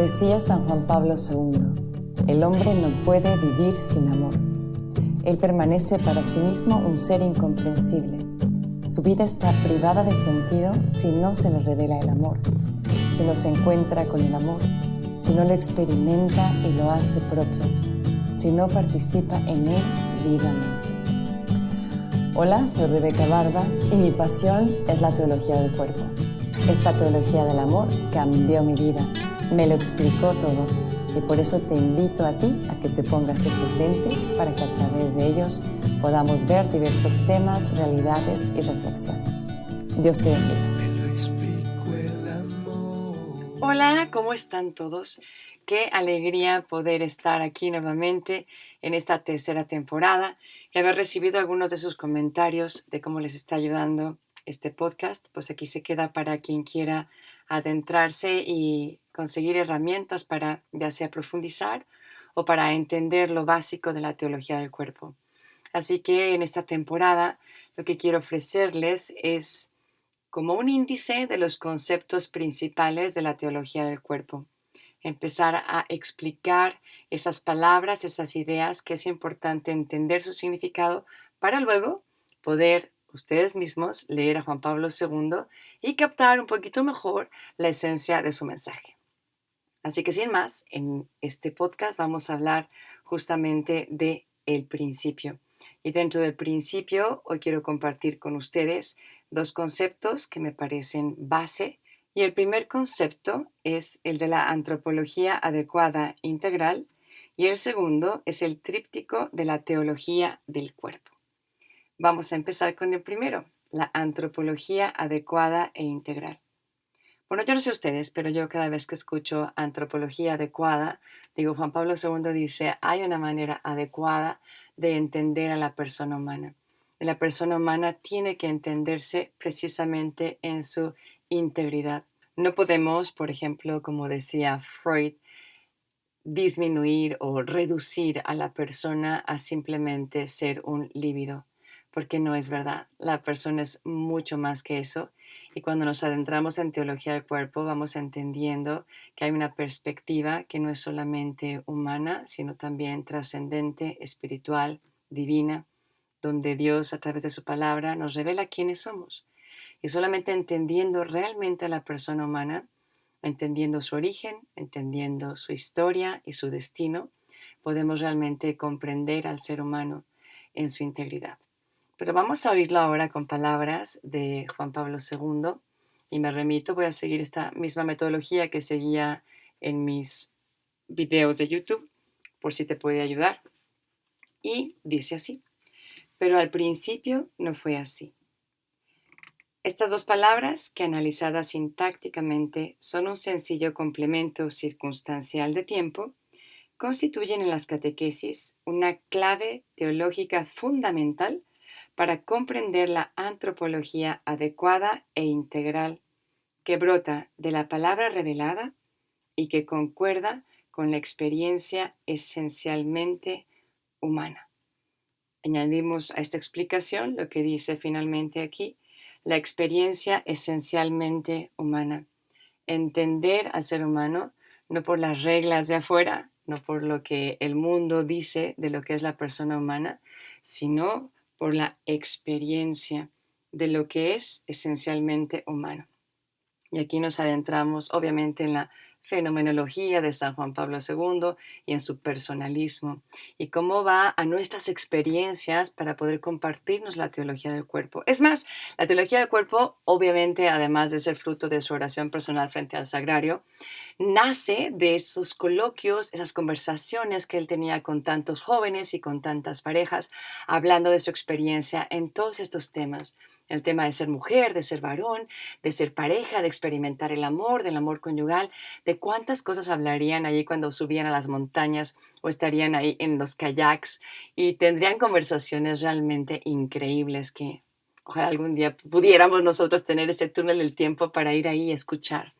Decía San Juan Pablo II, el hombre no puede vivir sin amor. Él permanece para sí mismo un ser incomprensible. Su vida está privada de sentido si no se le revela el amor, si no se encuentra con el amor, si no lo experimenta y lo hace propio, si no participa en él vivamente. Hola, soy Rebeca Barba y mi pasión es la teología del cuerpo. Esta teología del amor cambió mi vida, me lo explicó todo y por eso te invito a ti a que te pongas estos lentes para que a través de ellos podamos ver diversos temas, realidades y reflexiones. Dios te bendiga. Hola, ¿cómo están todos? Qué alegría poder estar aquí nuevamente en esta tercera temporada y haber recibido algunos de sus comentarios de cómo les está ayudando este podcast. Pues aquí se queda para quien quiera adentrarse y conseguir herramientas para ya sea profundizar o para entender lo básico de la teología del cuerpo. Así que en esta temporada lo que quiero ofrecerles es como un índice de los conceptos principales de la teología del cuerpo. Empezar a explicar esas palabras, esas ideas, que es importante entender su significado para luego poder ustedes mismos leer a Juan Pablo II y captar un poquito mejor la esencia de su mensaje. Así que sin más, en este podcast vamos a hablar justamente de el principio. Y dentro del principio, hoy quiero compartir con ustedes dos conceptos que me parecen base. Y el primer concepto es el de la antropología adecuada integral y el segundo es el tríptico de la teología del cuerpo. Vamos a empezar con el primero, la antropología adecuada e integral. Bueno, yo no sé ustedes, pero yo cada vez que escucho antropología adecuada, digo, Juan Pablo II dice, hay una manera adecuada de entender a la persona humana. Y la persona humana tiene que entenderse precisamente en su integridad. No podemos, por ejemplo, como decía Freud, disminuir o reducir a la persona a simplemente ser un líbido, porque no es verdad. La persona es mucho más que eso y cuando nos adentramos en teología del cuerpo vamos entendiendo que hay una perspectiva que no es solamente humana, sino también trascendente, espiritual, divina, donde Dios a través de su palabra nos revela quiénes somos. Y solamente entendiendo realmente a la persona humana, entendiendo su origen, entendiendo su historia y su destino, podemos realmente comprender al ser humano en su integridad. Pero vamos a oírlo ahora con palabras de Juan Pablo II y me remito, voy a seguir esta misma metodología que seguía en mis videos de YouTube, por si te puede ayudar. Y dice así, pero al principio no fue así. Estas dos palabras, que analizadas sintácticamente son un sencillo complemento circunstancial de tiempo, constituyen en las catequesis una clave teológica fundamental para comprender la antropología adecuada e integral que brota de la palabra revelada y que concuerda con la experiencia esencialmente humana. Añadimos a esta explicación lo que dice finalmente aquí, la experiencia esencialmente humana. Entender al ser humano no por las reglas de afuera, no por lo que el mundo dice de lo que es la persona humana, sino por la experiencia de lo que es esencialmente humano. Y aquí nos adentramos obviamente en la fenomenología de San Juan Pablo II y en su personalismo y cómo va a nuestras experiencias para poder compartirnos la teología del cuerpo. Es más, la teología del cuerpo, obviamente, además de ser fruto de su oración personal frente al sagrario, nace de esos coloquios, esas conversaciones que él tenía con tantos jóvenes y con tantas parejas, hablando de su experiencia en todos estos temas. El tema de ser mujer, de ser varón, de ser pareja, de experimentar el amor, del amor conyugal, de cuántas cosas hablarían allí cuando subían a las montañas o estarían ahí en los kayaks y tendrían conversaciones realmente increíbles que ojalá algún día pudiéramos nosotros tener ese túnel del tiempo para ir ahí y escuchar.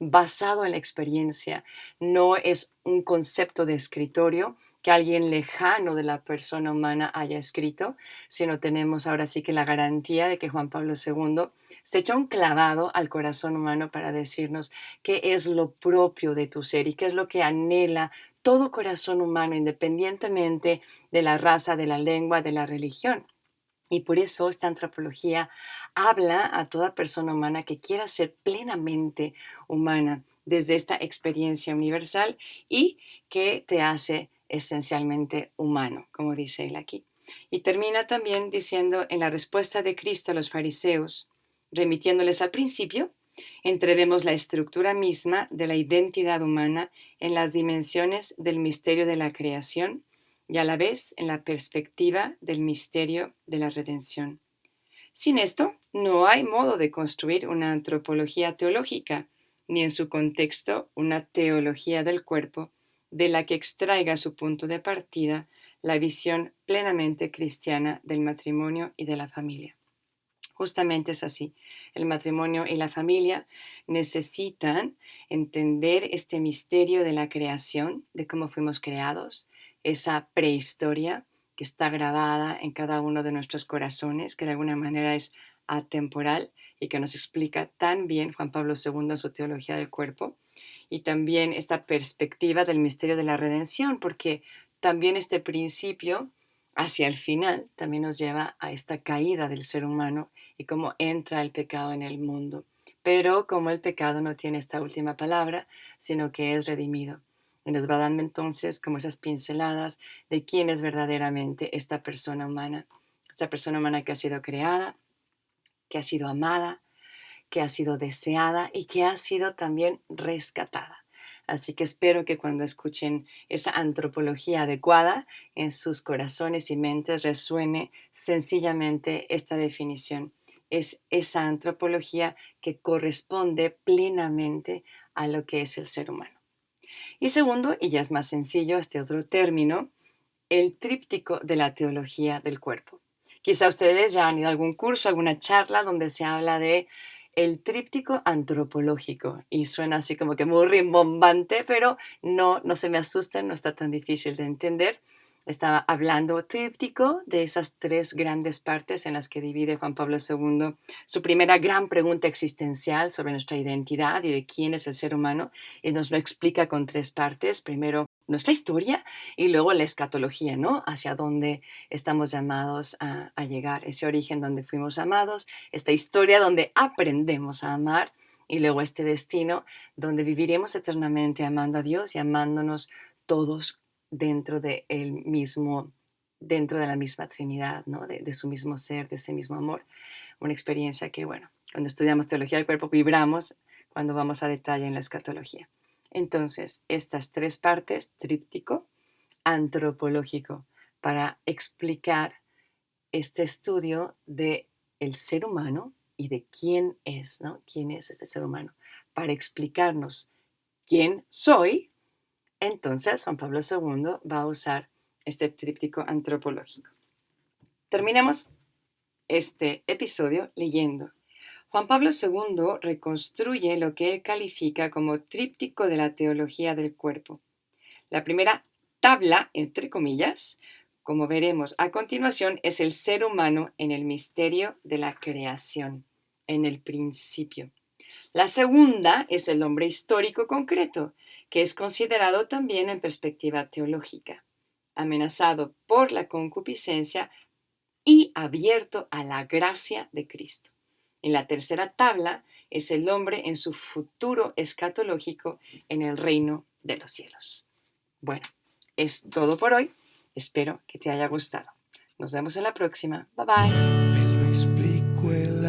Basado en la experiencia, no es un concepto de escritorio que alguien lejano de la persona humana haya escrito, sino tenemos ahora sí que la garantía de que Juan Pablo II se echó un clavado al corazón humano para decirnos qué es lo propio de tu ser y qué es lo que anhela todo corazón humano, independientemente de la raza, de la lengua, de la religión. Y por eso esta antropología habla a toda persona humana que quiera ser plenamente humana desde esta experiencia universal y que te hace esencialmente humano, como dice él aquí. Y termina también diciendo en la respuesta de Cristo a los fariseos, remitiéndoles al principio, entrevemos la estructura misma de la identidad humana en las dimensiones del misterio de la creación y a la vez en la perspectiva del misterio de la redención. Sin esto, no hay modo de construir una antropología teológica, ni en su contexto una teología del cuerpo, de la que extraiga su punto de partida la visión plenamente cristiana del matrimonio y de la familia. Justamente es así. El matrimonio y la familia necesitan entender este misterio de la creación, de cómo fuimos creados, esa prehistoria que está grabada en cada uno de nuestros corazones, que de alguna manera es atemporal y que nos explica tan bien Juan Pablo II en su teología del cuerpo, y también esta perspectiva del misterio de la redención, porque también este principio hacia el final también nos lleva a esta caída del ser humano y cómo entra el pecado en el mundo. Pero como el pecado no tiene esta última palabra, sino que es redimido. Y nos va dando entonces como esas pinceladas de quién es verdaderamente esta persona humana que ha sido creada, que ha sido amada, que ha sido deseada y que ha sido también rescatada. Así que espero que cuando escuchen esa antropología adecuada en sus corazones y mentes resuene sencillamente esta definición. Es esa antropología que corresponde plenamente a lo que es el ser humano. Y segundo, y ya es más sencillo este otro término, el tríptico de la teología del cuerpo. Quizá ustedes ya han ido a algún curso, alguna charla donde se habla de el tríptico antropológico y suena así como que muy rimbombante, pero no se me asusten, no está tan difícil de entender. Estaba hablando tríptico de esas tres grandes partes en las que divide Juan Pablo II su primera gran pregunta existencial sobre nuestra identidad y de quién es el ser humano, y nos lo explica con tres partes. Primero, nuestra historia y luego la escatología, ¿no? Hacia dónde estamos llamados a llegar, ese origen donde fuimos amados, esta historia donde aprendemos a amar y luego este destino donde viviremos eternamente amando a Dios y amándonos todos dentro de el mismo, dentro de la misma Trinidad, ¿no? De su mismo ser, de ese mismo amor. Una experiencia que, bueno, cuando estudiamos teología del cuerpo vibramos cuando vamos a detalle en la escatología. Entonces, estas tres partes, tríptico, antropológico, para explicar este estudio de el ser humano y de quién es, ¿no? ¿Quién es este ser humano? Para explicarnos quién soy, entonces Juan Pablo II va a usar este tríptico antropológico. Terminemos este episodio leyendo. Juan Pablo II reconstruye lo que él califica como tríptico de la teología del cuerpo. La primera tabla, entre comillas, como veremos a continuación, es el ser humano en el misterio de la creación, en el principio. La segunda es el hombre histórico concreto, que es considerado también en perspectiva teológica, amenazado por la concupiscencia y abierto a la gracia de Cristo. En la tercera tabla es el hombre en su futuro escatológico en el reino de los cielos. Bueno, es todo por hoy. Espero que te haya gustado. Nos vemos en la próxima. Bye bye. Me lo explico el